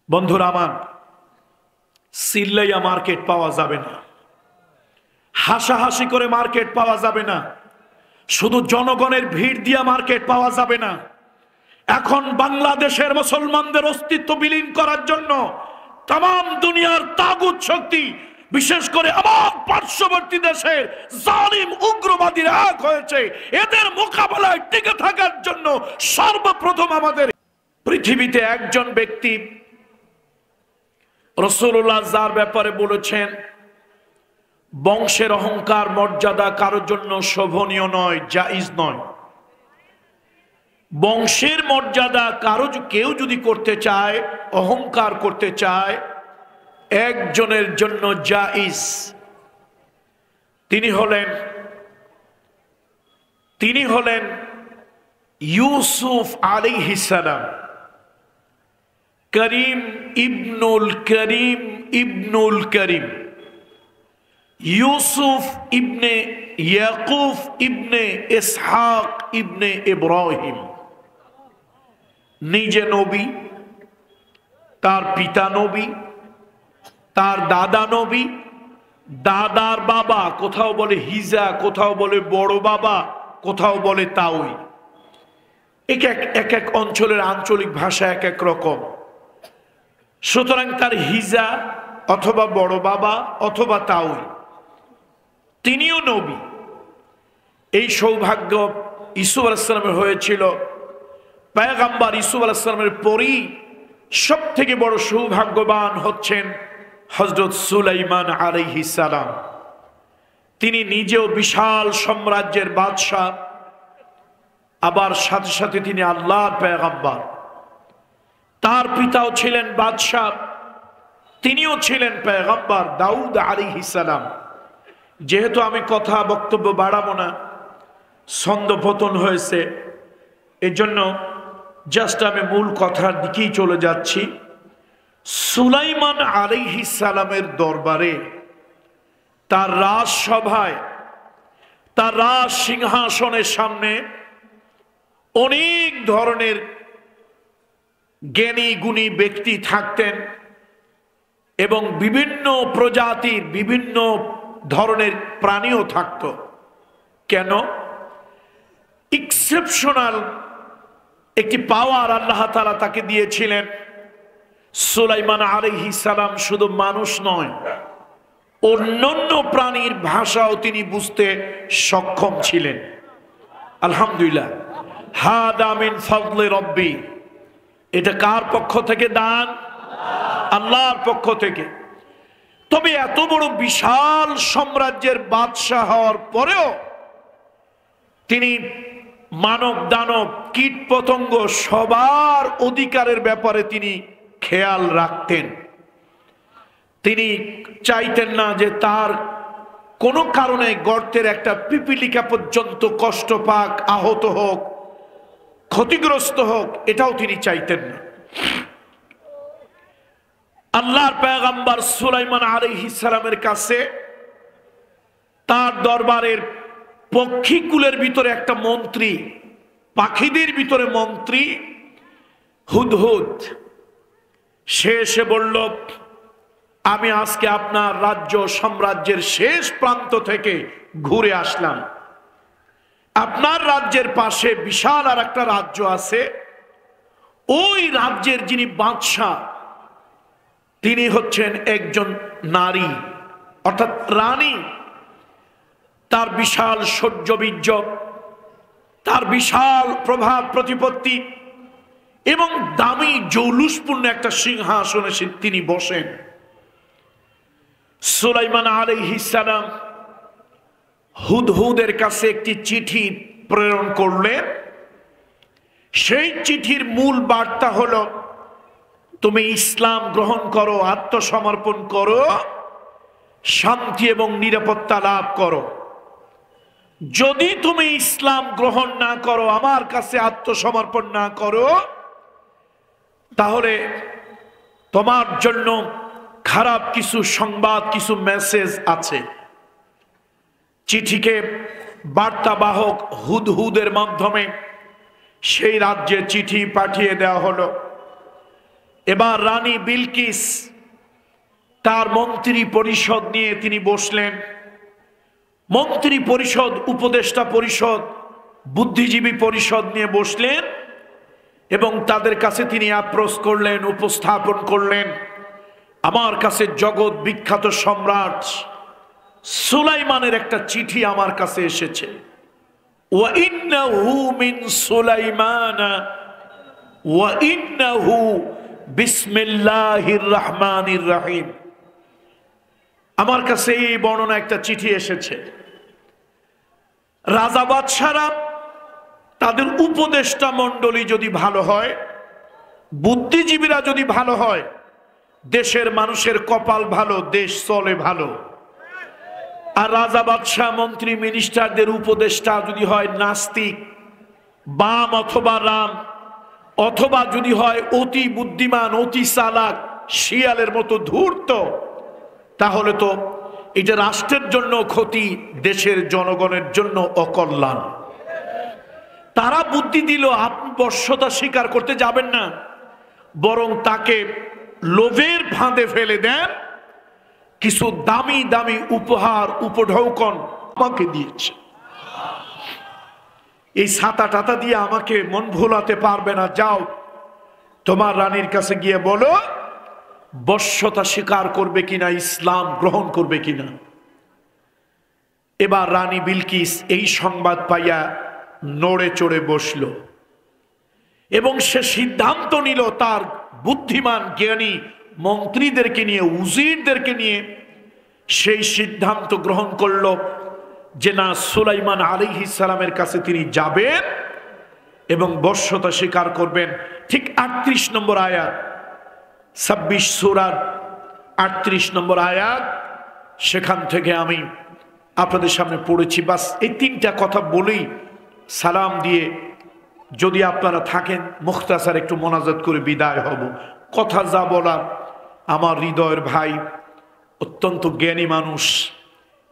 বন্ধুরা আমার, চিল্লাইয়া মার্কেট পাওয়া যাবে না, হাসাহাসি করে মার্কেট পাওয়া যাবে না, শুধু জনগণের ভিড় দিয়া মার্কেট পাওয়া যাবে না। এখন বাংলাদেশের মুসলমানদের অস্তিত্ব বিলীন করার জন্য তাম দুনিয়ার তাগুত শক্তি, বিশেষ করে আমার পার্শ্ববর্তী দেশের জালিম উগ্রবাদীরা এক হয়েছে। এদের মোকাবেলায় টিকে থাকার জন্য সর্বপ্রথম আমাদের পৃথিবীতে একজন ব্যক্তি রাসূলুল্লাহ যার ব্যাপারে বলেছেন, বংশের অহংকার মর্যাদা কারোর জন্য শোভনীয় নয়, জায়েজ নয়। বংশের মর্যাদা কেউ যদি করতে চায়, অহংকার করতে চায়, একজনের জন্য জায়েজ। তিনি হলেন ইউসুফ আলাইহিস সালাম। করিম ইবনুল করিম ইউসুফ ইবনে ইয়াকুব ইবনে ইসহাক ইবনে ইব্রাহিম। নিজে নবী, তার পিতা নবী, তার দাদা নবী, দাদার বাবা, কোথাও বলে হিজা, কোথাও বলে বড় বাবা, কোথাও বলে তাওই। এক এক অঞ্চলের আঞ্চলিক ভাষা এক এক রকম। সুতরাং তার হিজা অথবা বড় বাবা অথবা তাওই, তিনিও নবী। এই সৌভাগ্য ইসুফ আলাইহিস সালামের হয়েছিল। পয়গম্বর ইসুফ আলাইহিস সালামের পরই সব থেকে বড় সৌভাগ্যবান হচ্ছেন হযরত সুলাইমান আলাইহিস সালাম। তিনি নিজেও বিশাল সাম্রাজ্যের বাদশাহ, আবার সাথে সাথে তিনি আল্লাহর পয়গম্বর। তার পিতাও ছিলেন বাদশাহ, তিনিও ছিলেন পয়গম্বর দাউদ আলাইহিস সালাম। যেহেতু আমি বক্তব্য বাড়াবো না, ছন্দপতন হয়েছে, এজন্য জাস্ট আমি মূল কথার দিকেই চলে যাচ্ছি। সুলাইমান আলাইহিস সালামের দরবারে, তার রাজসভায়, তার রাজ সিংহাসনের সামনে অনেক ধরনের জ্ঞানী গুণী ব্যক্তি থাকতেন এবং বিভিন্ন প্রজাতির বিভিন্ন ধরনের প্রাণীও থাকত। কেন? এক্সেপশনাল একটি পাওয়ার আল্লাহ তাআলা তাকে দিয়েছিলেন। সুলাইমান আলাইহিস সালাম শুধু মানুষ নয়, অন্যান্য প্রাণীর ভাষাও তিনি বুঝতে সক্ষম ছিলেন। আলহামদুলিল্লাহ, হাদা মিন ফাদলি রব্বি। এটা কার পক্ষ থেকে দান? আল্লাহর পক্ষ থেকে। তবে এত বড় বিশাল সাম্রাজ্যের বাদশাহ হওয়ার পরেও তিনি মানব দানব কীট পতঙ্গ সবার অধিকারের ব্যাপারে তিনি খেয়াল রাখতেন। তিনি চাইতেন না যে তার কোনো কারণে গর্তের একটা পিপিলিকা পর্যন্ত কষ্ট পাক, আহত হোক, ক্ষতিগ্রস্ত হোক, এটাও তিনি চাইতেন না। আল্লাহর পয়গম্বর সুলাইমান আলাইহিস সালামের কাছে তার দরবারের পক্ষীকুলের ভিতরে একটা মন্ত্রী, পাখিদের ভিতরে মন্ত্রী হুদহুদ, সে এসে বলল, আমি আজকে আপনার রাজ্য সাম্রাজ্যের শেষ প্রান্ত থেকে ঘুরে আসলাম। আপনার রাজ্যের পাশে বিশাল আর একটা রাজ্য আছে, ওই রাজ্যের যিনি বাদশাহ তিনি হচ্ছেন একজন নারী, অর্থাৎ রানী। তার বিশাল শৌর্যবীর্য, তার বিশাল প্রভাব প্রতিপত্তি এবং দামি জৌলুসপূর্ণ একটা সিংহাসনে তিনি বসেন। সুলাইমান আলাইহিস সালাম হুদহুদের কাছে একটি চিঠি প্রেরণ করলেন। সেই চিঠির মূল বার্তা হলো, তুমি ইসলাম গ্রহণ করো, আত্মসমর্পণ করো, শান্তি এবং নিরাপত্তা লাভ করো। যদি তুমি ইসলাম গ্রহণ না করো, আমার কাছে আত্মসমর্পণ না করো, তাহলে তোমার জন্য খারাপ কিছু সংবাদ, কিছু মেসেজ আছে। চিঠিকে বার্তাবাহক হুদহুদের মাধ্যমে সেই রাজ্যে চিঠি পাঠিয়ে দেওয়া হলো। এবার রানী বিলকিস তার মন্ত্রী পরিষদ নিয়ে তিনি বসলেন। মন্ত্রী পরিষদ, উপদেষ্টা পরিষদ, বুদ্ধিজীবী পরিষদ নিয়ে বসলেন এবং তাদের কাছে তিনি অ্যাপ্রোচ করলেন, উপস্থাপন করলেন, আমার কাছে জগৎ বিখ্যাত সম্রাট সুলাইমানের একটা চিঠি আমার কাছে এসেছে। ওয়া ইন্নাহু মিন সুলাইমান ওয়া ইন্নাহু বিসমিল্লাহির রহমানির রহিম। আমার কাছে এই বর্ণনা একটা চিঠি এসেছে। রাজা বাদশারা তাদের উপদেষ্টা মণ্ডলী যদি ভালো হয়, বুদ্ধিজীবীরা যদি ভালো হয়, দেশের মানুষের কপাল ভালো, দেশ চলে ভালো। আর রাজা বাদশাহ মন্ত্রী মিনিস্টারদের উপদেষ্টা যদি হয় নাস্তিক, বাম অথবা রাম, অথবা যদি হয় অতি বুদ্ধিমান, অতি চালাক, শিয়ালের মতো ধূর্ত, তাহলে তো এটা রাষ্ট্রের জন্য ক্ষতি, দেশের জনগণের জন্য অকল্যাণ। তারা বুদ্ধি দিল, আপনি বশ্যতা স্বীকার করতে যাবেন না, বরং তাকে লোভের ফাঁদে ফেলে দেন। কিছু দামি দামি উপহার, উপঢৌকন আমাকে দিয়েছে, এই ছাতা টাতা দিয়ে আমাকে মন ভোলাতে পারবে না, যাও তোমার রানীর কাছে গিয়ে বলো বশ্যতা স্বীকার করবে কিনা, ইসলাম গ্রহণ করবে কিনা। এবার রানী বিলকিস এই সংবাদ পাইয়া নড়ে চড়ে বসল এবং সে সিদ্ধান্ত নিল তার বুদ্ধিমান জ্ঞানী মন্ত্রীদেরকে নিয়ে, উজিরদেরকে নিয়ে সেই সিদ্ধান্ত গ্রহণ করল যে না, সুলাইমান আলাইহিস সালামের কাছে তিনি যাবেন এবং বশ্যতা স্বীকার করবেন। ঠিক 38 নম্বর আয়াত, 26 সূরার 38 নম্বর আয়াত, সেখান থেকে আমি আপনাদের সামনে পড়েছি। বাস এই তিনটা কথা বলেই সালাম দিয়ে যদি আপনারা থাকেন মুখতাসার একটু মোনাজাত করে বিদায় হব। কথা যা বলার, আমার হৃদয়ের ভাই অত্যন্ত জ্ঞানী মানুষ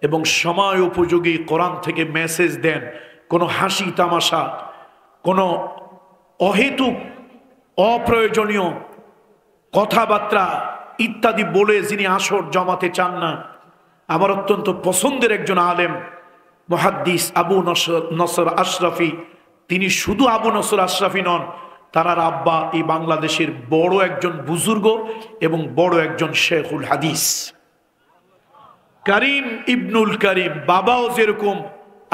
এবং সময় উপযোগী কোরআন থেকে মেসেজ দেন। কোনো হাসি তামাশা, কোনো অহেতুক অপ্রয়োজনীয় কথাবার্তা ইত্যাদি বলে যিনি আসর জমাতে চান না। আমার অত্যন্ত পছন্দের একজন আলেম মুহাদ্দিস আবু নসর আশরাফি, তিনি শুধু আবু নসর আশরাফি নন, তার আব্বা এই বাংলাদেশের বড় একজন বুজুর্গ এবং বড় একজন শেখুল হাদিস, করিম ইবনুল করিম। বাবাও যেরকম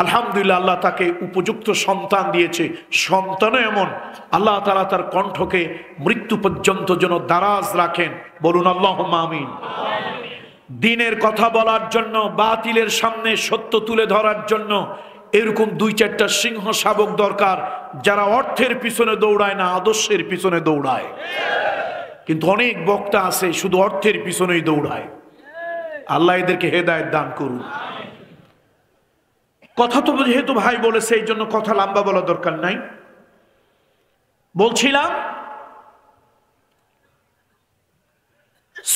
আলহামদুলিল্লাহ আল্লাহ তাকে উপযুক্ত সন্তান দিয়েছে, সন্তানও এমন আল্লাহ তাআলা তার কণ্ঠকে মৃত্যু পর্যন্ত যেন দারাজ রাখেন, বলুন আল্লাহুম্মা আমিন। দিনের কথা বলার জন্য, বাতিলের সামনে সত্য তুলে ধরার জন্য এরকম 2-4টা সিংহ শাবক দরকার, যারা অর্থের পিছনে দৌড়ায় না, আদর্শের পিছনে দৌড়ায়। কিন্তু অনেক বক্তা আছে শুধু অর্থের পিছনেই দৌড়ায়। আল্লাহ এদেরকে হেদায়েত দান করুন। কথা তো যেহেতু ভাই বলেছে এই জন্য কথা লম্বা বলা দরকার নাই। বলছিলাম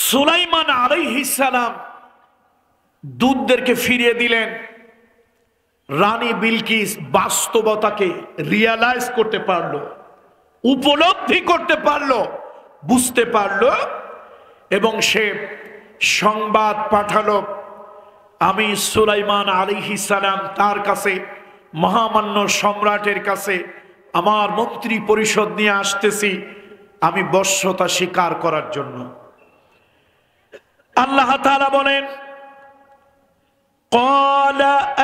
সুলাইমান আলাইহিস সালাম দূতদেরকে ফিরিয়ে দিলেন। রানী বিলকিস বাস্তবতাকে রিয়ালাইজ করতে পারলো, উপলব্ধি করতে পারলো, বুঝতে পারলো এবং সে সংবাদ পাঠালো, আমি সুলাইমান আলাইহিস সালাম তার কাছে, মহামান্য সম্রাটের কাছে আমার মন্ত্রী পরিষদ নিয়ে আসতেছি আমি বশ্যতা স্বীকার করার জন্য। আল্লাহ তাআলা বলেন, قال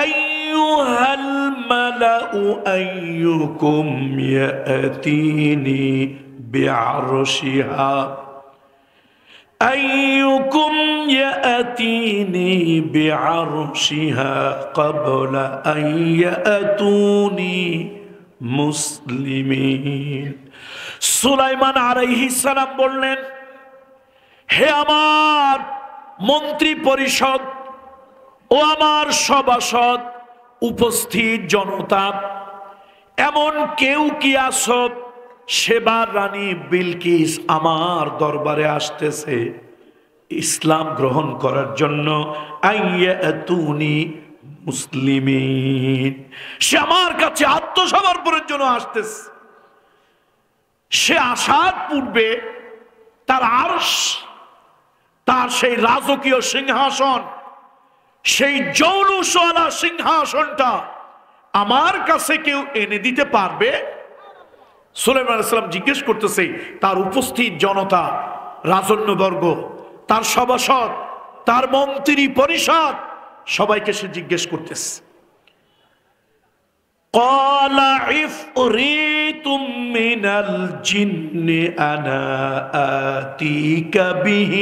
أيها الملأ أيكم يأتيني بعرشها أيكم يأتيني بعرشها قبل أن يأتوني মুসলিমিন। সুলাইমান আলাইহিস সালাম বললেন, হে আমার মন্ত্রী পরিষদ ও আমার সভাসদ, উপস্থিত জনতা, এমন কেউ কি আছো সেবার রানী বিলকিস আমার দরবারে আসতেছে ইসলাম গ্রহণ করার জন্য। আইয়াতুনি মুসলিমিন, সে আমার কাছে আত্মসমর্পণের জন্য আসতেছে। সে আসার পূর্বে তার আরশ, তার সেই রাজকীয় সিংহাসন, সেই জৌলুসওয়ালা সিংহাসনটা আমার কাছে কেউ এনে দিতে পারবে? সুলাইমান আলাইহিস সালাম জিজ্ঞেস করতেছে তার উপস্থিত জনতা, রাজন্যবর্গ, তার সভাসদ, তার মন্ত্রী পরিষদ, সবাইকে সে জিজ্ঞেস করতেছে। قال عفريت من الجن أنا آتيك به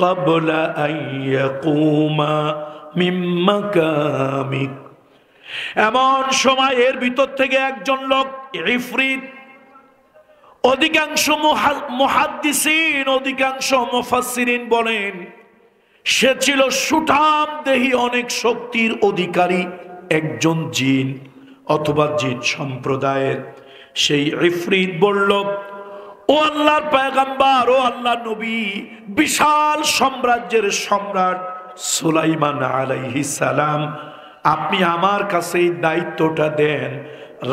قبل أن يقوم من مقامك। এমন সময় এর ভিতর থেকে একজন লোক, ইফরিত, অধিকাংশ মুহাদ্দিসিন, অধিকাংশ মুফাসসিরিন বলেন সে ছিল সুঠাম দেহী, অনেক শক্তির অধিকারী একজন জিন অথবা জিন সম্প্রদায়ের। সেই ইফরিত বলল, ও আল্লাহর পয়গম্বর, ও আল্লাহর নবী, বিশাল সাম্রাজ্যের সম্রাট সুলাইমান আলাইহিস সালাম, আপনি আমার কাছে এই দায়িত্বটা দেন,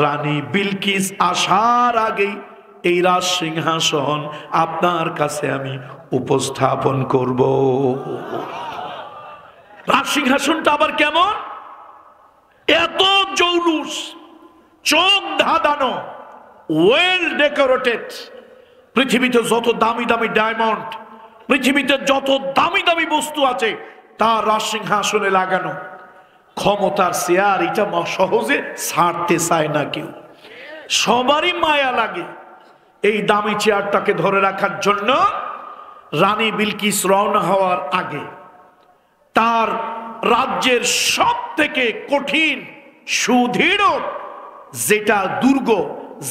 রানী বিলকিস আসার আগেই এই রাজ সিংহাসন আপনার কাছে আমি উপস্থাপন করব। রাজ সিংহাসনটা আবার কেমন? এত জৌলুস, চোখ ধাঁধানো, ওয়েল ডেকোরেটেড। পৃথিবীতে যত দামি দামি ডায়মন্ড, পৃথিবীতে যত দামি দামি বস্তু আছে তার রাজ সিংহাসনে লাগানো। ক্ষমতার চেয়ার এটা সহজে ছাড়তে চায় না কেউ, সবারই মায়া লাগে এই দামি চেয়ারটাকে ধরে রাখার জন্য। রানী বিলকিস রওনা হওয়ার আগে তার রাজ্যের সব থেকে কঠিন সুদৃঢ় যেটা দুর্গ,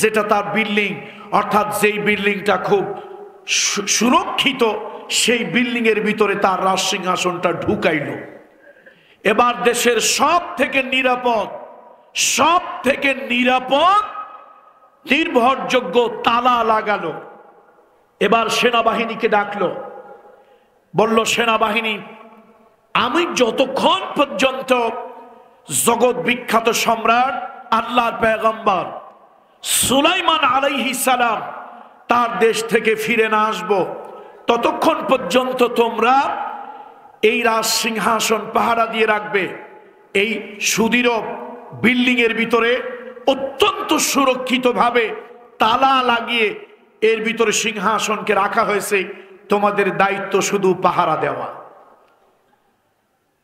যেটা তার বিল্ডিং, অর্থাৎ যেই বিল্ডিংটা খুব সুরক্ষিত, সেই বিল্ডিং এর ভিতরে তার রাজ সিংহাসনটা ঢুকাইল। এবার দেশের সব থেকে নিরাপদ, সব থেকে নিরাপদ নির্ভরযোগ্য তালা লাগালো। এবার সেনাবাহিনীকে ডাকলো, বলল, সেনাবাহিনী, আমি যতক্ষণ পর্যন্ত জগৎ বিখ্যাত সম্রাট আল্লাহর পয়গম্বর সুলাইমান আলাইহিস সালাম তার দেশ থেকে ফিরে না আসবো, ততক্ষণ পর্যন্ত তোমরা এই রাজ সিংহাসন পাহারা দিয়ে রাখবে। এই সুদৃঢ় বিল্ডিং এর ভিতরে অত্যন্ত সুরক্ষিতভাবে তালা লাগিয়ে এর ভিতরে সিংহাসনকে রাখা হয়েছে, তোমাদের দায়িত্ব শুধু পাহারা দেওয়া।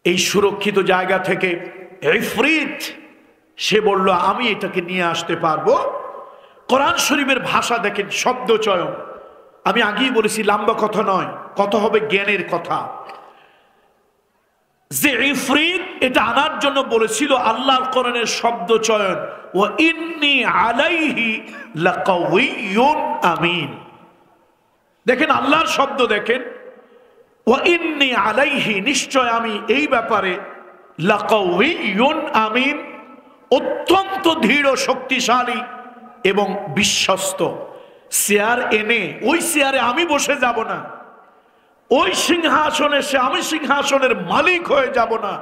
এই সুরক্ষিত জায়গা থেকে ইফরিত সে বলল, আমি এটাকে নিয়ে আসতে পারবো। কোরআন শরীফের ভাষা দেখেন, শব্দ চয়ন, আমি আগেই বলেছি লম্বা কথা নয়, কথা হবে জ্ঞানের কথা। যে ইফরিত এটা আনার জন্য বলেছিল, আল্লাহর কোরআনের শব্দ চয়ন, ওয়া ইন্নী আলাইহি লাকাউইয়ুন আমিন। দেখেন আল্লাহর শব্দ, দেখেন, ওয়া ইন্নী আলাইহি, নিশ্চয় আমি এই ব্যাপারে, লাকাউইয়ুন আমিন, অত্যন্ত দৃঢ় শক্তিশালী এবং বিশ্বস্ত। চেয়ার এনে ওই চেয়ারে আমি বসে যাব না, ওই সিংহাসনে সে আমি সিংহাসনের মালিক হয়ে যাব না,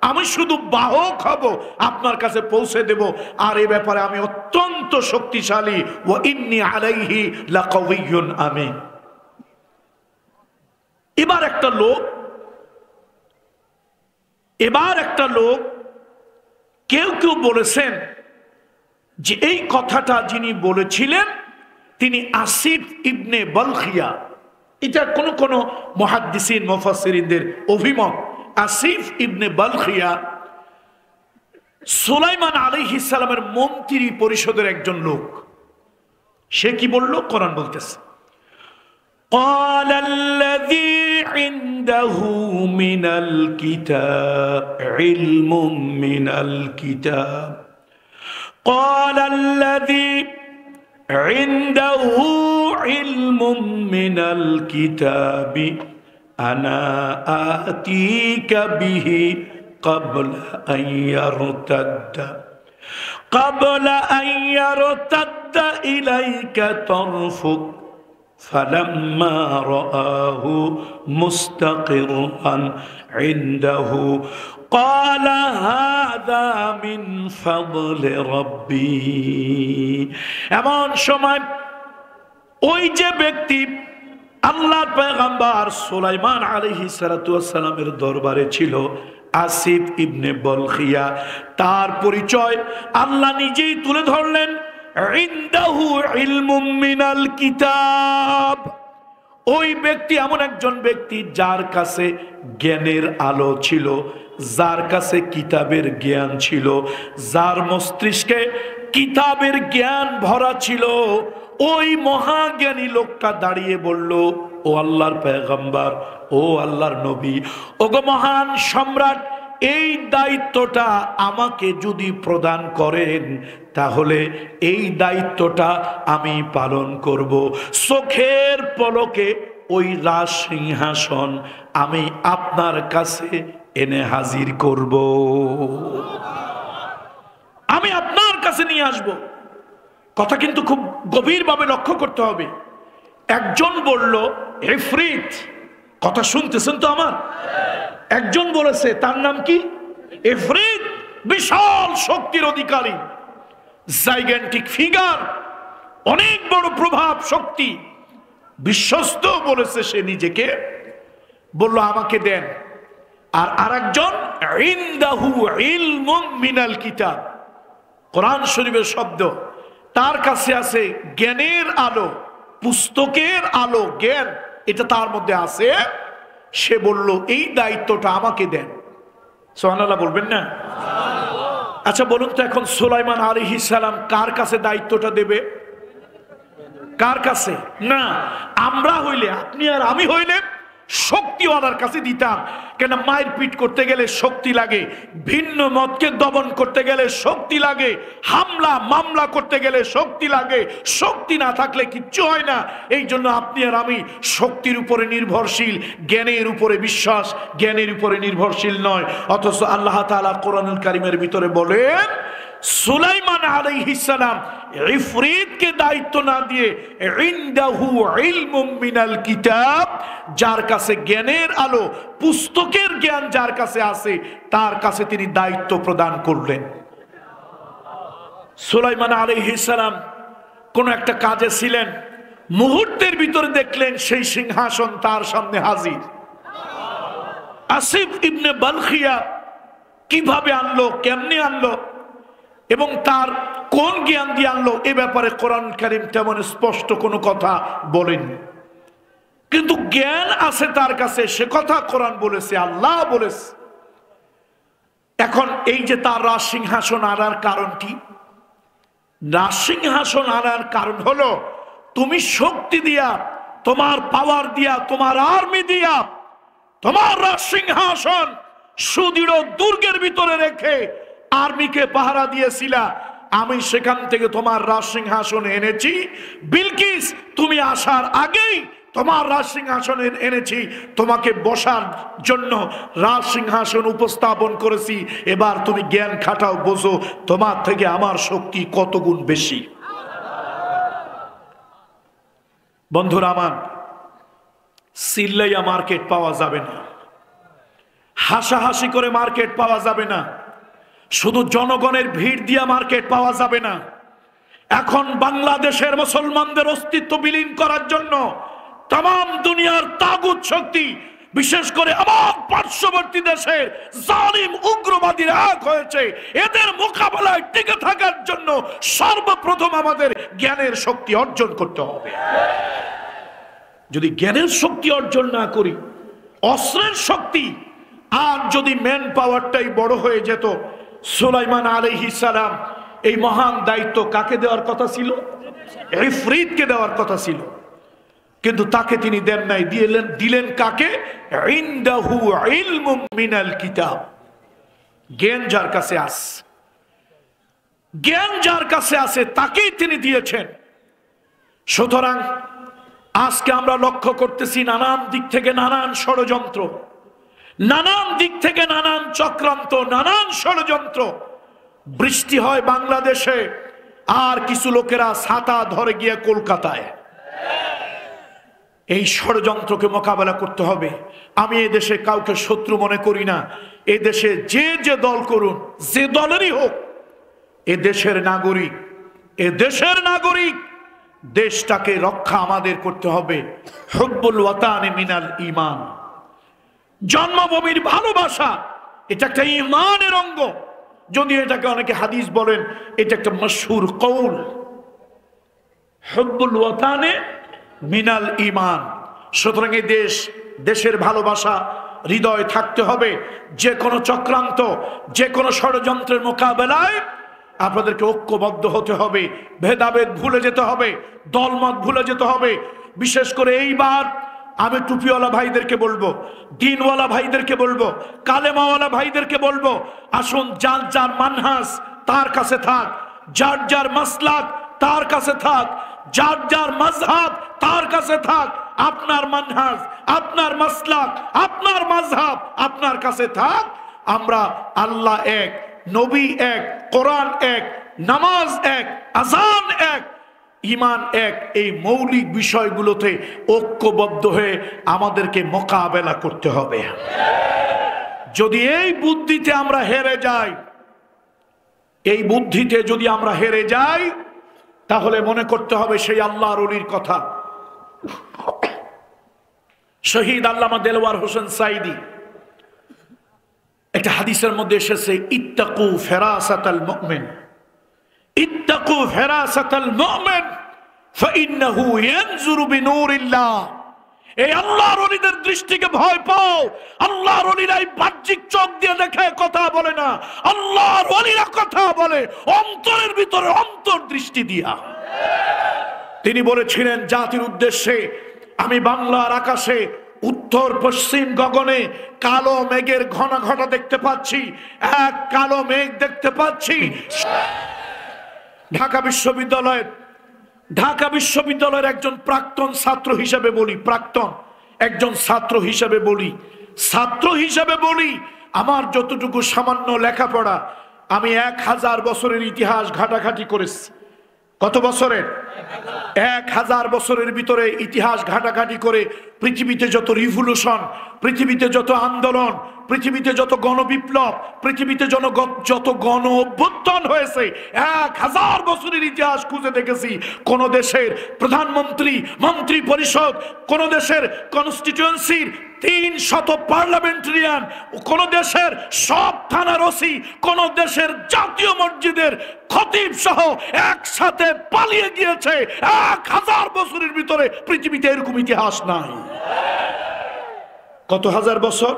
আমি শুধু বাহক হব, আপনার কাছে পৌঁছে দেব। আর এই ব্যাপারে আমি অত্যন্ত শক্তিশালী। ওয়া ইন্নী আলাইহি লাকাউইয়ুন আমিন। এবার একটা লোক কেউ কেউ বলেছেন যে এই কথাটা যিনি বলেছিলেন তিনি আসিফ ইবনে বালখিয়া। এটা কোন কোন মুহাদ্দিসিন মুফাসসিরিনদের অভিমত। আসিফ ইবনে বালখিয়া সুলাইমান আলাইহিস সালামের মন্ত্রী পরিষদের একজন লোক। সে কি বলল? কোরআন বলতেছে, قال الذي عنده من الكتاب علم من الكتاب قال الذي عنده علم من الكتاب أنا آتيك به قبل أن يرتد إليك طرفك فلما رآه مستقرا عنده قال هذا من فضل ربي। এমন সময় ওই যে ব্যক্তি আল্লাহর পয়গম্বর সুলাইমান আলাইহিস সালাতু ওয়াস সালামের দরবারে ছিল আসিফ ইবনে বলখিয়া। তার পরিচয় আল্লাহ নিজেই তুলে ধরলেন, ইনদাহু ইলমুম মিনাল কিতাব। ওই ব্যক্তি এমন একজন ব্যক্তি যার কাছে জ্ঞানের আলো ছিল, যার কাছে কিতাবের জ্ঞান ছিল, যার মস্তিষ্কে কিতাবের জ্ঞান ভরা ছিল। ওই মহাজ্ঞানী লোকটা দাঁড়িয়ে বলল, ও আল্লাহর পয়গম্বর, ও আল্লাহর নবী, ওগো মহান সম্রাট, এই দায়িত্বটা আমাকে যদি প্রদান করেন তাহলে এই দায়িত্বটা আমি পালন করব। চোখের পলকে ওই রাজ সিংহাসন আমি আপনার কাছে এনে হাজির করব, আমি আপনার কাছে নিয়ে আসব। কথা কিন্তু খুব গভীরভাবে লক্ষ্য করতে হবে। একজন বলল ইফরিত, কথা শুনতেছেন তো আমার? একজন বলেছে, তার নাম কি? ইফরিত, বিশাল শক্তির অধিকারী, জাইগেন্টিক ফিগার, অনেক বড় প্রভাব শক্তি, বিশ্বস্ত বলেছে সে নিজেকে, বলল আমাকে দেন। আর আরেকজন ইনদাহু ইলমুম মিনাল কিতাব, কোরআন শরীফের শব্দ, তার কাছে আছে জ্ঞানের আলো, পুস্তকের আলো, জ্ঞান এটা তার মধ্যে আছে। সে বলল এই দায়িত্বটা আমাকে দেন। সুবহানাল্লাহ বলবেন না? আচ্ছা বলুন তো, এখন সুলাইমান আলাইহিস সালাম কার কাছে দায়িত্বটা দেবে? কার কাছে? না, আমরা হইলে, আপনি আর আমি হইলে শক্তিওয়ালার কাছে দিতাম। কেন? মায়ের পিট করতে গেলে শক্তি লাগে, ভিন্ন মতকে দমন করতে গেলে শক্তি লাগে, হামলা মামলা করতে গেলে শক্তি লাগে। শক্তি না থাকলে কিচ্ছু হয় না। এই জন্য আপনি আর আমি শক্তির উপরে নির্ভরশীল, জ্ঞানের উপরে বিশ্বাস, জ্ঞানের উপরে নির্ভরশীল নয়। অথচ আল্লাহ তাআলা কোরআনুল কারীমের ভিতরে বলেন, সুলাইমান আলাইহিস সালাম ইফরিতকে দায়িত্ব না দিয়ে ইনদাহু ইলমুম মিনাল কিতাব, যার কাছে জ্ঞানের আলো, পুস্তকের জ্ঞান যার কাছে আছে, তার কাছে তিনি দায়িত্ব প্রদান করলেন। সুলাইমান আলাইহিস সালাম কোন একটা কাজে ছিলেন, মুহূর্তের ভিতরে দেখলেন সেই সিংহাসন তার সামনে হাজির। আসিফ ইবনে বলখিয়া কিভাবে আনলো, কেমনে আনলো এবং তার কোন জ্ঞান দিয়ে আনলো, এ ব্যাপারে কোরআন কারীম তেমন স্পষ্ট কোনো কথা বলেননি। কিন্তু জ্ঞান আছে তার কাছে, সে কথা কোরআন বলেছে, আল্লাহ বলেছে। এখন এই যে তার রাজ সিংহাসন আনার কারণ কি? রাজ সিংহাসন আনার কারণ হলো, তুমি শক্তি দিয়া, তোমার পাওয়ার দিয়া, তোমার আর্মি দিয়া, তোমার রাজ সিংহাসন সুদৃঢ় দুর্গের ভিতরে রেখে আর্মিকে পাহারা দিয়েছিলা। আমি সেখান থেকে তোমার রাজ সিংহাসন এনেছি। বিলকিস, তুমি আসার আগেই তোমার রাজ সিংহাসন এনেছি, তোমাকে বসার জন্য রাজ সিংহাসন উপস্থাপন করেছি। এবার তুমি জ্ঞান খাটাও, বোঝো তোমার থেকে আমার শক্তি কত গুণ বেশি। বন্ধুরা আমার, চিল্লাইয়া মার্কেট পাওয়া যাবে না, হাসাহাসি করে মার্কেট পাওয়া যাবে না, শুধু জনগণের ভিড় দিয়া মার্কেট পাওয়া যাবে না। এখন বাংলাদেশের মুসলমানদের অস্তিত্ব বিলীন করার জন্য তাম দুনিয়ার তাগুত শক্তি, বিশেষ করে আমার পার্শ্ববর্তী দেশের জালিম উগ্রবাদীরা এক হয়েছে। এদের মোকাবেলায় টিকে থাকার জন্য সর্বপ্রথম আমাদের জ্ঞানের শক্তি অর্জন করতে হবে। যদি জ্ঞানের শক্তি অর্জন না করি, অস্ত্রের শক্তি, আর যদি ম্যান পাওয়ারটাই বড় হয়ে যেত, সুলাইমান আলাইহিস সালাম এই মহান দায়িত্ব কাকে দেওয়ার কথা ছিল? ইফরিতকে দেওয়ার কথা ছিল, কিন্তু তাকে তিনি দেন নাই। দিলেন কাকে? ইনদাহু ইলমুম মিনাল কিতাব। জ্ঞান যার কাছে আছে, জ্ঞান যার কাছে আছে তাকেই তিনি দিয়েছেন। সুতরাং আজকে আমরা লক্ষ্য করতেছি নানান দিক থেকে নানান ষড়যন্ত্র, নানান দিক থেকে নানান চক্রান্ত, নানান ষড়যন্ত্র। বৃষ্টি হয় বাংলাদেশে, আর কিছু লোকেরা ছাতা ধরে গিয়ে কলকাতায়। এই ষড়যন্ত্রকে মোকাবেলা করতে হবে। আমি এ দেশে কাউকে শত্রু মনে করি না। এ দেশে যে যে দল করুন, যে দলেরই হোক, এ দেশের নাগরিক, এ দেশের নাগরিক, দেশটাকে রক্ষা আমাদের করতে হবে। হুব্বুল ওয়াতানি মিনাল ঈমান, জন্মভূমির ভালোবাসা এটা একটা ঈমানের অঙ্গ। যদিও এটাকে অনেকে হাদিস বলেন, এটা একটা মশহুর কওল। হুব্বুল ওয়াতানি মিনাল ঈমান। সুতরাং এই দেশের ভালোবাসা হৃদয়ে থাকতে হবে। যে কোনো চক্রান্ত, যে কোনো ষড়যন্ত্রের মোকাবেলায় আপনাদেরকে ঐক্যবদ্ধ হতে হবে, ভেদাভেদ ভুলে যেতে হবে, দলমত ভুলে যেতে হবে। বিশেষ করে এইবার আমি টুপিওয়ালা ভাইদেরকে বলবো, দিনওয়ালা ভাইদেরকে বলবো, কালেমাওয়ালা ভাইদেরকে বলবো, আসুন যার যার মানহাজ তার কাছে থাক, যার যার মাসলাক তার কাছে থাক, যার যার মাযহাব তার কাছে থাক। আপনার মানহাজ, আপনার মাসলাক, আপনার মাযহাব আপনার কাছে থাক। আমরা আল্লাহ এক, নবী এক, কোরআন এক, নামাজ এক, আযান এক, ঈমান এক, এই মৌলিক বিষয়গুলোতে ঐক্যবদ্ধ হয়ে আমাদেরকে মোকাবেলা করতে হবে। যদি এই বুদ্ধিতে আমরা হেরে যাই, এই বুদ্ধিতে যদি আমরা হেরে যাই, তাহলে মনে করতে হবে সেই আল্লাহর ওলির কথা। শহীদ আল্লামা দেলওয়ার হোসেন সাইদি একটা হাদিসের মধ্যে এসেছে, ইত্তাকু ফিরাসাতাল মুমিন, ইত্তাকু ফিরাসাতাল মুমিন ফাইন্নাহু ইয়ানজুরু বিনূরিল্লাহ। এই আল্লাহর ওলিদের দৃষ্টিকে ভয় পাও। আল্লাহর ওলিরা বাহ্যিক চোখ দিয়ে দেখে কথা বলে না, আল্লাহর ওলিরা কথা বলে অন্তরের ভিতরে অন্তর্দৃষ্টি দিয়া। তিনি বলেছিলেন জাতির উদ্দেশ্যে, আমি বাংলার আকাশে উত্তর পশ্চিম গগনে কালো মেঘের ঘন ঘটা দেখতে পাচ্ছি, এক কালো মেঘ দেখতে পাচ্ছি। ঢাকা বিশ্ববিদ্যালয়ের একজন প্রাক্তন ছাত্র হিসেবে বলি, ছাত্র হিসেবে বলি, আমার যতটুকু সামান্য লেখাপড়া, আমি 1000 বছরের ইতিহাস ঘাটাঘাটি করেছি। কত বছরের? 1000 বছরের ভিতরে ইতিহাস ঘাটাঘাটি করে পৃথিবীতে যত রিভলিউশন, পৃথিবীতে যত আন্দোলন, পৃথিবীতে যত গণবিপ্লব, পৃথিবীতে যত গণ অভ্যুত্থান হয়েছে, 1000 বছরের ইতিহাস খুঁজে দেখেছি। কোন দেশের প্রধানমন্ত্রী, মন্ত্রী পরিষদ, কোন দেশের কনস্টিটিউয়েন্সির 300 পার্লামেন্টারিয়ান, কোন দেশের সব থানার ওসি, কোন দেশের জাতীয় মসজিদের খতিব সহ একসাথে পালিয়ে গিয়েছে। 1000 বছরের ভিতরে পৃথিবীতে এরকম ইতিহাস নাই। কত হাজার বছর?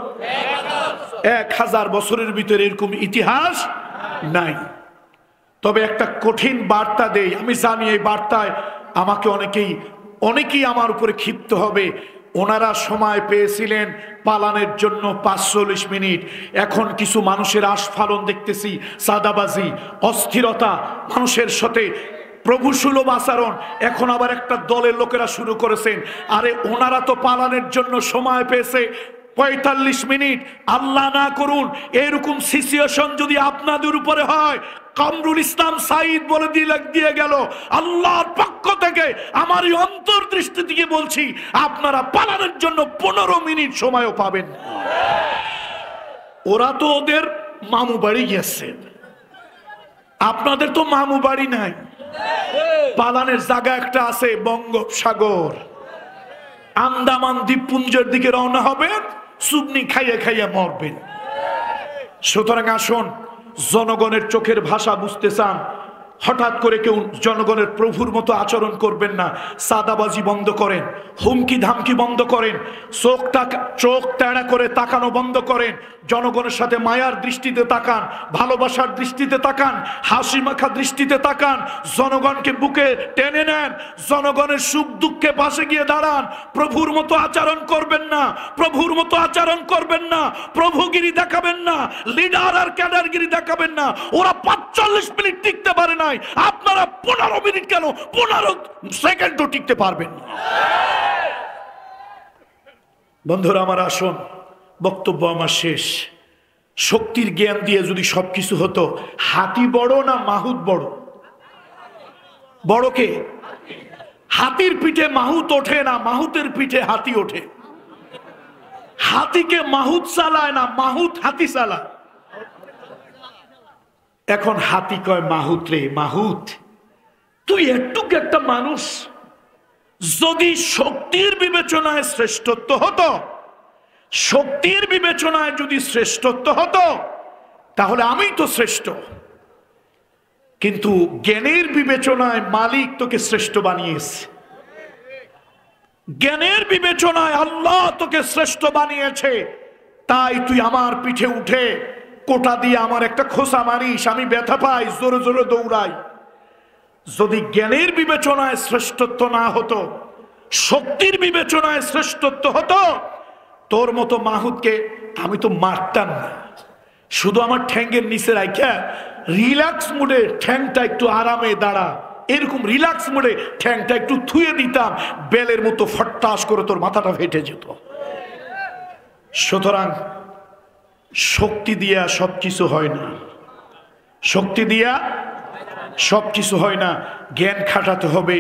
1000 বছরের ভিতরে এরকম ইতিহাস নাই। তবে একটা কঠিন বার্তা দেই, আমি জানি এই বার্তায় আমাকে অনেকেই আমার উপরে ক্ষিপ্ত হবে। ওনারা সময় পেয়েছিলেন পালানের জন্য 45 মিনিট, এখন কিছু মানুষের আস্ফালন দেখতেছি, সাদাবাজি, অস্থিরতা, মানুষের সাথে প্রভুসুলভ আচরণ। এখন আবার একটা দলের লোকেরা শুরু করেছেন, আরে ওনারা তো পালানের জন্য সময় পেয়েছে 45 মিনিট। আল্লাহ না করুন এরকম সিচুয়েশন যদি আপনাদের উপরে হয়, কামরুল ইসলাম সাইদ বলে দিয়ে গেল, আল্লাহর পক্ষ থেকে আমার এই অন্তর্দৃষ্টি থেকে বলছি, আপনারা পালানোর জন্য 15 মিনিট সময়ও পাবেন। ওরা তো ওদের মামু বাড়ি গেছে, আপনাদের তো মামু বাড়ি নাই। পালানের জায়গা একটা আছে বঙ্গোপসাগর, আন্দামান দ্বীপপুঞ্জের দিকে রওনা হবেন, সুবনি খাইয়ে খাইয়ে মরবেন। সুতরাং আসুন, জনগণের চোখের ভাষা বুঝতে চান, হঠাৎ করে কেউ জনগণের প্রভুর মতো আচরণ করবেন না। সাদাবাজি বন্ধ করেন, হুমকি ধামকি বন্ধ করেন, চোখ তেড়া করে তাকানো বন্ধ করেন। জনগণের সাথে মায়ার দৃষ্টিতে তাকান, ভালোবাসার দৃষ্টিতে তাকান, হাসি মাখা দৃষ্টিতে তাকান। জনগণকে বুকে টেনে নেন, জনগণের সুখ দুঃখে পাশে গিয়ে দাঁড়ান। প্রভুর মতো আচরণ করবেন না, প্রভুর মতো আচরণ করবেন না, প্রভুগিরি দেখাবেন না, লিডার আর ক্যাডারগিরি দেখাবেন না। ওরা 45 মিনিট টিকতে পারে নাই, আপনারা 15 মিনিট কেন 15 সেকেন্ডও টিকতে পারবেন না। বন্ধুরা আমার, আসুন, বক্তব্য আমার শেষ। শক্তির জ্ঞান দিয়ে যদি সবকিছু হতো, হাতি বড় না মাহুত বড়? বড় কে? হাতির পিঠে মাহুত ওঠে না, মাহুতের পিঠে হাতি ওঠে। হাতিকে মাহুত চালায় না, মাহুত হাতি চালায়। এখন হাতি কয় মাহুত রে, মাহুত তুই একটুক একটা মানুষ, যদি শক্তির বিবেচনায় শ্রেষ্ঠত্ব হতো, শক্তির বিবেচনায় যদি শ্রেষ্ঠত্ব হতো, তাহলে আমি তো শ্রেষ্ঠ। কিন্তু জ্ঞানের বিবেচনায় মালিক তোকে শ্রেষ্ঠ বানিয়েছে, জ্ঞানের বিবেচনায় আল্লাহ তোকে শ্রেষ্ঠ বানিয়েছে। তাই তুই আমার পিঠে উঠে কোটা দিয়ে আমার একটা খোসা মারিস, আমি ব্যথা পাই, জোরে জোরে দৌড়াই। যদি জ্ঞানের বিবেচনায় শ্রেষ্ঠত্ব না হতো, শক্তির বিবেচনায় শ্রেষ্ঠত্ব হতো, তোর মতো মাহুদকে আমি তো মারতাম না। শুধু আমার ঠ্যাঙ্গের নিচে রাখা রিল্যাক্স মুডে ঠ্যাংটা একটু আরামে দাঁড়া, এরকম রিল্যাক্স মুডে ঠ্যাংটা একটু থুয়ে দিতাম, বেলের মতো ফট্টাস করে তোর মাথাটা ফেটে যেত। সুতরাং শক্তি দিয়া সবকিছু হয় না, শক্তি দিয়া সবকিছু হয় না। জ্ঞান খাটাতে হবে,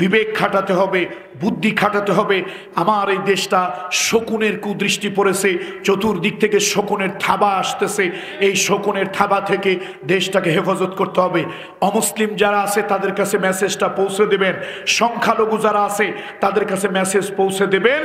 বিবেক খাটাতে হবে, বুদ্ধি খাটাতে হবে। আমার এই দেশটা শকুনের কুদৃষ্টি পড়েছে, চতুর্দিক থেকে শকুনের থাবা আসতেছে। এই শকুনের থাবা থেকে দেশটাকে হেফাজত করতে হবে। অমুসলিম যারা আছে তাদের কাছে মেসেজটা পৌঁছে দেবেন, সংখ্যালঘু যারা আছে তাদের কাছে মেসেজ পৌঁছে দেবেন।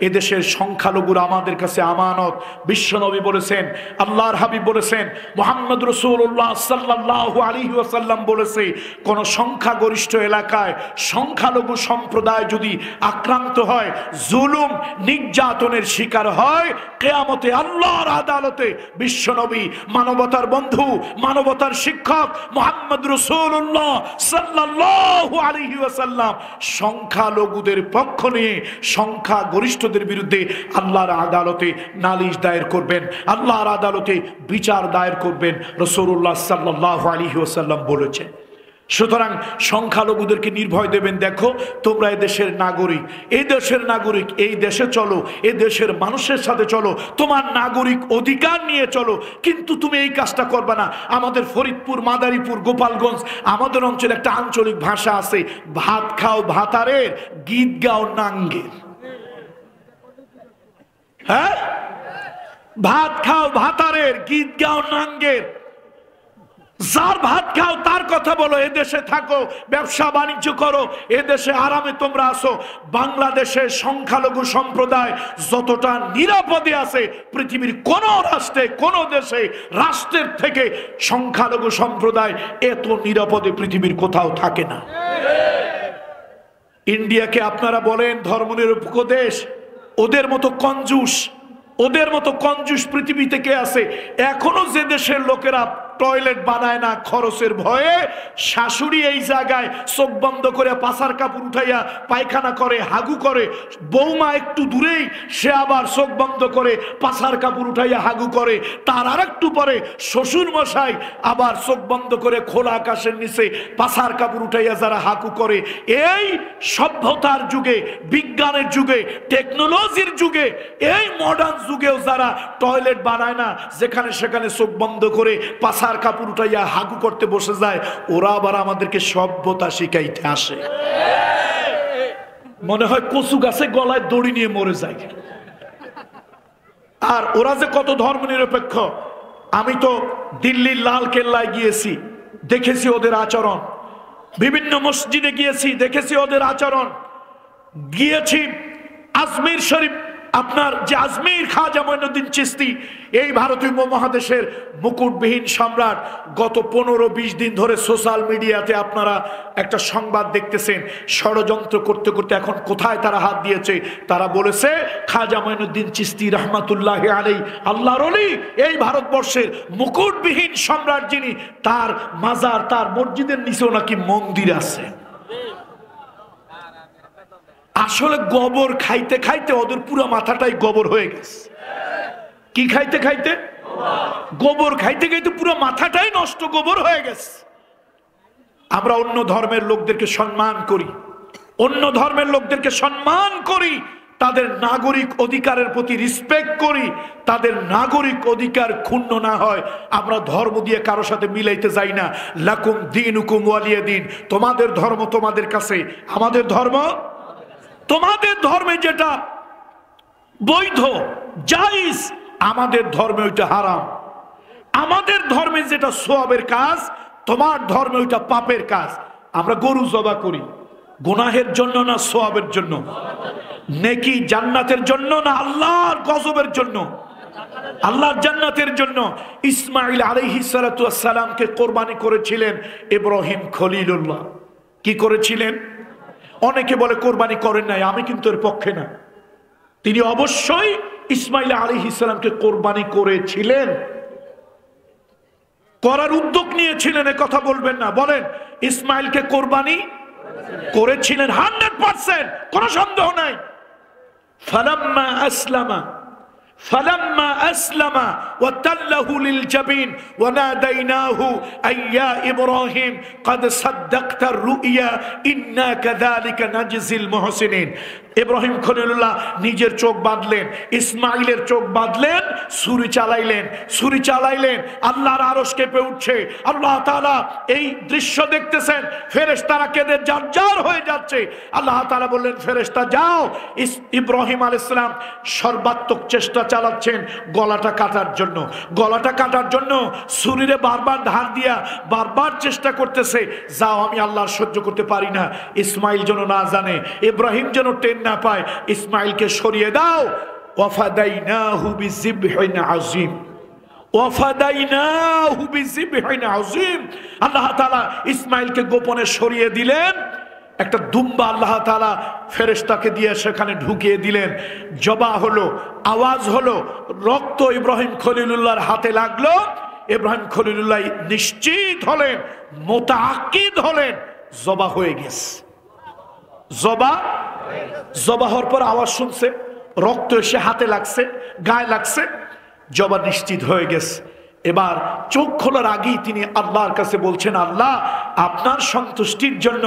এদেশের সংখ্যালঘুরা আমাদের কাছে আমানত। বিশ্বনবী বলেছেন, আল্লাহর হাবিব বলেছেন, মুহাম্মদ রাসূলুল্লাহ সাল্লাল্লাহু আলাইহি ওয়াসাল্লাম বলেছে, কোন সংখ্যাগরিষ্ঠ এলাকায় সংখ্যালঘু সম্প্রদায় যদি আক্রান্ত হয়, জুলুম নির্যাতনের শিকার হয়, কিয়ামতে আল্লাহর আদালতে বিশ্বনবী, মানবতার বন্ধু, মানবতার শিক্ষক মুহাম্মদ রাসূলুল্লাহ সাল্লাল্লাহু আলাইহি ওয়াসাল্লাম সংখ্যালঘুদের পক্ষ নিয়ে সংখ্যাগরিষ্ঠদের বিরুদ্ধে আল্লাহর আদালতে নালিশ দায়ের করবেন, আল্লাহর আদালতে বিচার দায়ের করবেন। রাসূলুল্লাহ সাল্লাল্লাহু আলাইহি ওয়াসাল্লাম বলেছেন। সুতরাং সংখ্যালঘুদেরকে নির্ভয় দেবেন, দেখো তোমরা এদেশের নাগরিক, এই দেশের নাগরিক, এই দেশে চলো, এই দেশের মানুষের সাথে চলো, তোমার নাগরিক অধিকার নিয়ে চলো। কিন্তু তুমি এই কাজটা করবে না। আমাদের ফরিদপুর, মাদারীপুর, গোপালগঞ্জ, আমাদের অঞ্চলে একটা আঞ্চলিক ভাষা আছে, ভাত খাও ভাতারের, গীত গাও নাঙ্গের। হ্যাঁ, ভাত খাও ভাতারের, গীত গাও নাঙ্গের। যার ভাত খাও তার কথা বলো, এদেশে থাকো, ব্যবসা বাণিজ্য করো, এদেশে আরামে তোমরা আসো। বাংলাদেশের সংখ্যালঘু সম্প্রদায় যতটা নিরাপদে আছে, পৃথিবীর কোন রাষ্ট্রে, কোন দেশে, রাষ্ট্রের থেকে সংখ্যালঘু সম্প্রদায় এত নিরাপদে পৃথিবীর কোথাও থাকে না। ইন্ডিয়াকে আপনারা বলেন ধর্মনিরপেক্ষ দেশ, ওদের মতো কঞ্জুস, ওদের মতো কঞ্জুস পৃথিবীতে কে আছে? এখনো যে দেশের লোকেরা টয়লেট বানায় না খরচের ভয়ে, শাশুড়ি এই জায়গায় চোখ বন্ধ করে পাছার কাপড় উঠাইয়া পায়খানা করে, হাগু করে, বৌমা একটু দূরেই সে আবার চোখ বন্ধ করে পাছার কাপড় উঠাইয়া হাগু করে, তার আর একটু পরে শ্বশুর মশাই আবার চোখ বন্ধ করে খোলা আকাশের নিচে পাছার কাপড় উঠাইয়া যারা হাগু করে। এই সভ্যতার যুগে, বিজ্ঞানের যুগে, টেকনোলজির যুগে, এই মডার্ন যুগেও যারা টয়লেট বানায় না, যেখানে সেখানে চোখ বন্ধ করে পাছার কাপড় উঠাইয়া হাগু করতে বসে যায়, ওরা আবার আমাদেরকে সভ্যতা শিখাইতে আসে। মনে হয় কচু গাছে গলায় দড়ি নিয়ে মরে যায়। আর ওরা যে কত ধর্ম নিরপেক্ষ, আমি তো দিল্লির লাল কেল্লায় গিয়েছি, দেখেছি ওদের আচরণ। বিভিন্ন মসজিদে গিয়েছি, দেখেছি ওদের আচরণ। গিয়েছি আজমির শরীফ, আপনার যে আজমির খাজা মঈনুদ্দিন চিশতি, এই ভারতীয় মহাদেশের মুকুটবিহীন সম্রাট, গত 15-20 দিন ধরে সোশ্যাল মিডিয়াতে আপনারা একটা সংবাদ দেখতেছেন, ষড়যন্ত্র করতে করতে এখন কোথায় তারা হাত দিয়েছে। তারা বলেছে খাজা মঈনুদ্দিন চিশতি রহমাতুল্লাহি আলাইহি, আল্লাহর ওলি, এই ভারতবর্ষের মুকুটবিহীন সম্রাট যিনি, তার মাজার, তার মসজিদের নিচেও নাকি মন্দির আছে। আসলে গোবর খাইতে খাইতে ওদের পুরো মাথাটাই গোবর হয়ে গেছে। কি খাইতে খাইতে? গোবর খাইতে খাইতে পুরো মাথাটাই নষ্ট, গোবর হয়ে গেছে। আমরা অন্য ধর্মের লোকদেরকে সম্মান করি, অন্য ধর্মের লোকদেরকে সম্মান করি, তাদের নাগরিক অধিকারের প্রতি রেসপেক্ট করি, তাদের নাগরিক অধিকার ক্ষুণ্ণ না হয়। আমরা ধর্ম দিয়ে কারোর সাথে মিলাইতে যাই না। লাকুম দীনুকুম ওয়ালিয়া দিন, তোমাদের ধর্ম তোমাদের কাছে, আমাদের ধর্ম তোমাদের ধর্মে যেটা বৈধ জায়েজ, আমাদের ধর্মে ওইটা হারাম। আমাদের ধর্মে যেটা সওয়াবের কাজ, তোমার ধর্মে ওইটা পাপের কাজ। আমরা গরু জবা করি, গুনাহের জন্য না সওয়াবের জন্য? নেকি জান্নাতের জন্য না আল্লাহর গজবের জন্য? আল্লাহর জান্নাতের জন্য। ইসমাঈল আলাইহিস সালাতু ওয়াস সালামকে কোরবানি করেছিলেন ইব্রাহিম খলিলুল্লাহ। কি করেছিলেন? অনেকে বলে কোরবানি করেন নাই, আমি কিন্তু এর পক্ষে না। তিনি অবশ্যই ইসমাঈল আলাইহিস সালামকে কোরবানি করেছিলেন, করার উদ্যোগ নিয়েছিলেন, এ কথা বলবেন না। বলেন ইসমাঈলকে কোরবানি করেছিলেন 100%, কোনো সন্দেহ নাই। ফালাম্মা আসলামা فلما أسلم وتله للجبين وناديناه أي يا إبراهيم قد صدقت الرؤيا إنا كذلك نجزي المحسنين। ইব্রাহিম খলিলুল্লাহ নিজের চোখ বাঁধলেন, ইসমাইলের চোখ বাঁধলেন, ছুরি চালাইলেন। আল্লাহর আরশ কেঁপে উঠছে। আল্লাহ তাআলা এই দৃশ্য দেখতেছেন, ফেরেশতারা কেঁদে জারজার হয়ে যাচ্ছে। আল্লাহ তাআলা বললেন, ফেরেশতা যাও। ইব্রাহিম আলাইহিস সালাম সর্বাত্মক চেষ্টা চালাচ্ছেন গলাটা কাটার জন্য ছুরিরে বারবার ধার দিয়া বারবার চেষ্টা করতেছে। যাও, আমি আল্লাহ সহ্য করতে পারি না। ইসমাইল যেন না জানে, ইব্রাহিম যেন টেন না পায়, ইসমাইলকে সরিয়ে দাও। ওয়াফাদাইনাহু বিযিবহিন আযীম, ওয়াফাদাইনাহু বিযিবহিন আযীম। আল্লাহ তাআলা ইসমাইলকে গোপনে সরিয়ে দিলেন। একটা দুম্বা আল্লাহ তাআলা ফেরেশতাকে দিয়ে সেখানে ঢুকিয়ে দিলেন। জবা হলো, আওয়াজ হলো, রক্ত ইব্রাহিম খলিলুল্লাহর হাতে লাগলো। ইব্রাহিম খলিলুল্লাহ নিশ্চিত হলেন, মুতাআক্কিদ হলেন, জবা হয়ে গেছে। জবা হওয়ার পর আওয়াজ শুনছে, রক্ত এসে হাতে লাগছে, গায়ে লাগছে, জবা নিশ্চিত হয়ে গেছে। এবার চোখ খোলার আগেই তিনি আল্লাহর কাছে বলছেন, আল্লাহ, আপনার সন্তুষ্টির জন্য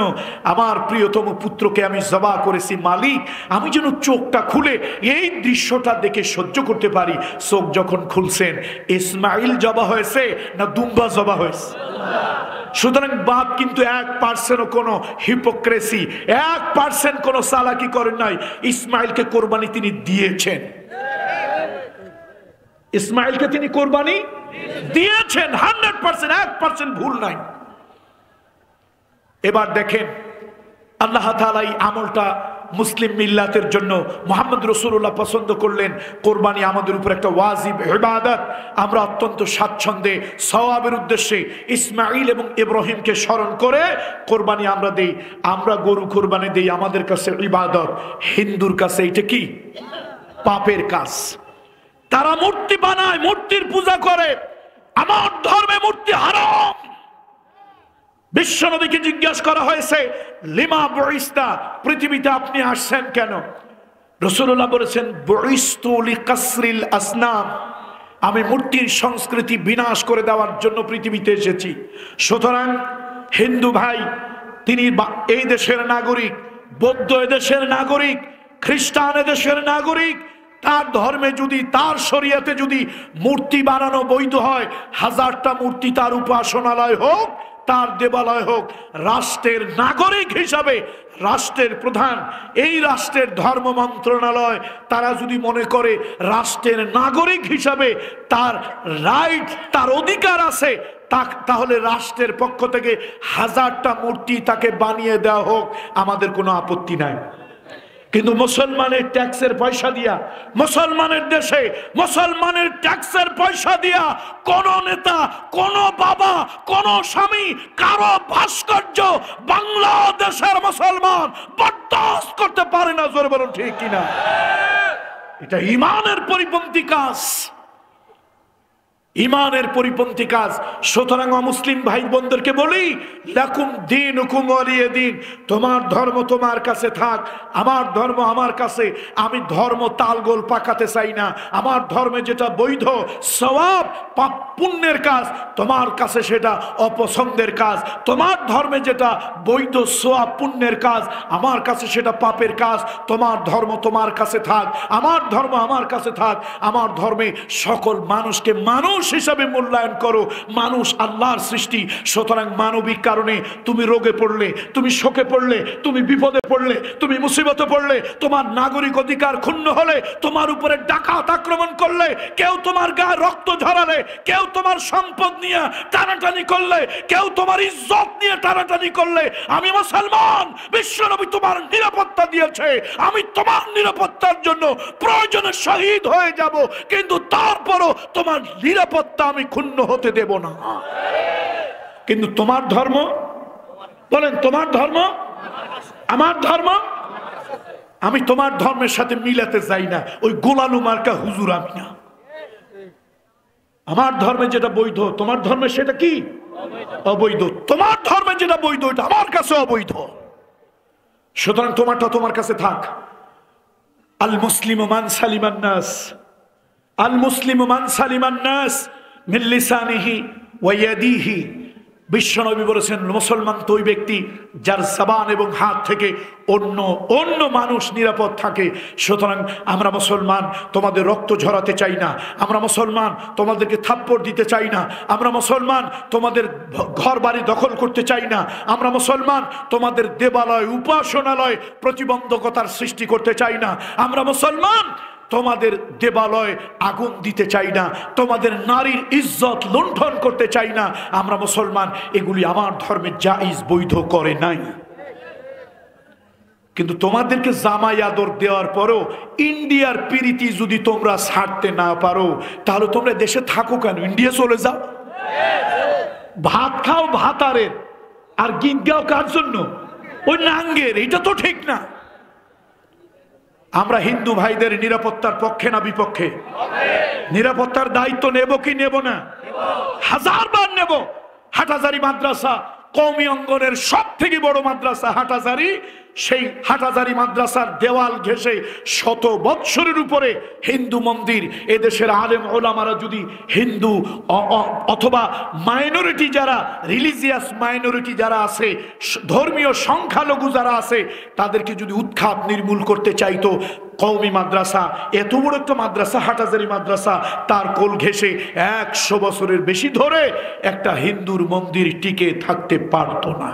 আমার প্রিয়তম পুত্রকে আমি জবা করেছি, মালিক আমি যেন চোখটা খুলে এই দৃশ্যটা দেখে সহ্য করতে পারি। চোখ যখন খুলছেন, ইসমাইল জবা হয়েছে না দুম্বা জবা হয়েছে? সুতরাং বাপ কিন্তু 1% কোনো হিপোক্রেসি, 1% কোনো চালাকি করেন নাই। ইসমাইলকে কোরবানি তিনি দিয়েছেন, ইসমাইলকে তিনি কোরবানি দিয়েছেন 100%, 1% ভুল নাই। এবার দেখেন আল্লাহ তাআলা এই আমলটা মুসলিম মিল্লাতের জন্য মুহাম্মদ রাসূলুল্লাহ পছন্দ করলেন। কোরবানি আমাদের উপর একটা ওয়াজিব ইবাদত। আমরা অত্যন্ত স্বাচ্ছন্দ্যে সওয়াবের উদ্দেশ্যে ইসমাঈল এবং ইব্রাহিমকে স্মরণ করে কোরবানি আমরা দেই। আমরা গরু কোরবানি দেই, আমাদের কাছে ইবাদত। হিন্দুর কাছে এটা কি? পাপের কাজ। তারা মূর্তি বানায়, মূর্তির পূজা করে। আমার ধর্মে মূর্তি হারাম। বিশ্বনবীকে জিজ্ঞাসা করা হয়েছে, লিমা বুইস্তা, পৃথিবীতে আপনি আসছেন কেন? রাসূলুল্লাহ বলেছেন, বুইস্তু লিকাসরিল আসনাম, আমি মূর্তির সংস্কৃতি বিনাশ করে দেওয়ার জন্য পৃথিবীতে এসেছি। সুতরাং হিন্দু ভাই, তিনি এই দেশের নাগরিক, বৌদ্ধ এদেশের নাগরিক, খ্রিস্টান এদেশের নাগরিক। তার ধর্মে যদি, তার শরীয়তে যদি মূর্তি বানানো বৈধ হয়, 1000টা মূর্তি তার উপাসনালয় হোক, তার দেবালয় হোক, রাষ্ট্রের নাগরিক হিসাবে রাষ্ট্রের প্রধান, এই রাষ্ট্রের ধর্ম মন্ত্রণালয়, তারা যদি মনে করে রাষ্ট্রের নাগরিক হিসাবে তার রাইট, তার অধিকার আছে, তাহলে রাষ্ট্রের পক্ষ থেকে 1000টা মূর্তি তাকে বানিয়ে দেওয়া হোক, আমাদের কোনো আপত্তি নাই। কিন্তু মুসলমানের ট্যাক্সের পয়সা দিয়া, মুসলমানের দেশে মুসলমানের ট্যাক্সের পয়সা দিয়া কোন নেতা, কোন বাবা, কোন স্বামী কারো ভাস্কর্য বাংলাদেশের মুসলমান বরদাস্ত করতে পারে না। জোরে বলুন ঠিক কিনা? এটা ঈমানের পরিপন্থী কাজ, ঈমানের পরিপন্থী কাজ। সুতরাং অমুসলিম ভাই বোনদেরকে বলি, লাকুম দীনুকুম ওয়ালিয়া দীন, তোমার ধর্ম তোমার কাছে থাক, আমার ধর্ম আমার কাছে। আমি ধর্ম তালগোল পাকাতে চাই না। আমার ধর্মে যেটা বৈধ সওয়াব, পাপ পুণ্যের কাজ, তোমার কাছে সেটা অপছন্দের কাজ। তোমার ধর্মে যেটা বৈধ সওয়াব পুণ্যের কাজ, আমার কাছে সেটা পাপের কাজ। তোমার ধর্ম তোমার কাছে থাক, আমার ধর্ম আমার কাছে থাক। আমার ধর্মে সকল মানুষকে মানুষ মানুষ হিসাবে মূল্যায়ন করো। মানুষ আল্লাহর সৃষ্টি, সুতরাং মানবিক কারণে তুমি রোগে পড়লে, তুমি শোকে পড়লে, তুমি বিপদে পড়লে, তুমি মুসিবতে পড়লে, তোমার নাগরিক অধিকার ক্ষুণ্ণ হলে, তোমার উপরে ডাকাত আক্রমণ করলে, কেউ তোমার গায়ে রক্ত ঝরালে, কেউ তোমার সম্পদ নিয়ে টানাটানি করলে, কেউ তোমার ইজ্জত নিয়ে টানাটানি করলে, আমি মুসলমান, বিশ্বনবী তোমার নিরাপত্তা দিয়েছে, আমি তোমার নিরাপত্তার জন্য প্রয়োজনে শহীদ হয়ে যাব, কিন্তু তারপরও তোমার নিরাপত্তা আমি ক্ষুণ্ণ হতে দেব না। কিন্তু তোমার ধর্ম, বলেন তোমার ধর্ম, আমার ধর্ম, আমি তোমার ধর্মের সাথে মিলাতে চাই না। ওই গোলালু মার্কা হুজুর আমি না। আমার ধর্মে যেটা বৈধ, তোমার ধর্মে সেটা কি অবৈধ। তোমার ধর্মে যেটা বৈধ এটা আমার কাছে অবৈধ, সুতরাং তোমারটা তোমার কাছে থাক। আল মুসলিম মান সালিমান নাস, আল মুসলিম মান সালিমান নাস মিন লিসানিহি ওয়া ইয়াদিহি। বিশ্বনবী বলেছেন মুসলমান তো ওই ব্যক্তি যার জবান এবং হাত থেকে অন্য মানুষ নিরাপদ থাকে। সুতরাং আমরা মুসলমান তোমাদের রক্ত ঝরাতে চাই না, আমরা মুসলমান তোমাদেরকে থাপ্পড় দিতে চাই না, আমরা মুসলমান তোমাদের ঘর বাড়ি দখল করতে চাই না, আমরা মুসলমান তোমাদের দেবালয় উপাসনালয় প্রতিবন্ধকতার সৃষ্টি করতে চাই না, আমরা মুসলমান তোমাদের দেবালয় আগুন দিতে চাই না, তোমাদের নারীর ইজ্জত লুণ্ঠন করতে চাই না। আমরা মুসলমান এগুলি আমার ধর্মে জায়েজ বৈধ করে নাই। কিন্তু তোমাদেরকে জামাই আদর দেওয়ার পরও ইন্ডিয়ার প্রীতি যদি তোমরা ছাড়তে না পারো, তাহলে তোমরা দেশে থাকো কেন? ইন্ডিয়া চলে যাও। ভাত খাও ভাতারের, আর গীত গাও কার জন্য? ওই নাঙ্গের। এটা তো ঠিক না। আমরা হিন্দু ভাইদের নিরাপত্তার পক্ষে না বিপক্ষে? নিরাপত্তার দায়িত্ব নেব কি নেব না? 1000 বার নেব। হাটহাজারী মাদ্রাসা কওমি অঙ্গনের সব থেকে বড় মাদ্রাসা হাটহাজারী। সেই হাটহাজারী মাদ্রাসার দেওয়াল ঘেঁষে 100 বৎসরের উপরে হিন্দু মন্দির। এদেশের আলেম ওলামারা যদি হিন্দু অথবা মাইনরিটি যারা, রিলিজিয়াস মাইনরিটি যারা আছে, ধর্মীয় সংখ্যালঘু যারা আছে, তাদেরকে যদি উৎখাত নির্মূল করতে চাইতো, কওমি মাদ্রাসা, এত বড় একটা মাদ্রাসা হাটহাজারী মাদ্রাসা, তার কোল ঘেঁষে 100 বছরের বেশি ধরে একটা হিন্দুর মন্দির টিকে থাকতে পারতো না।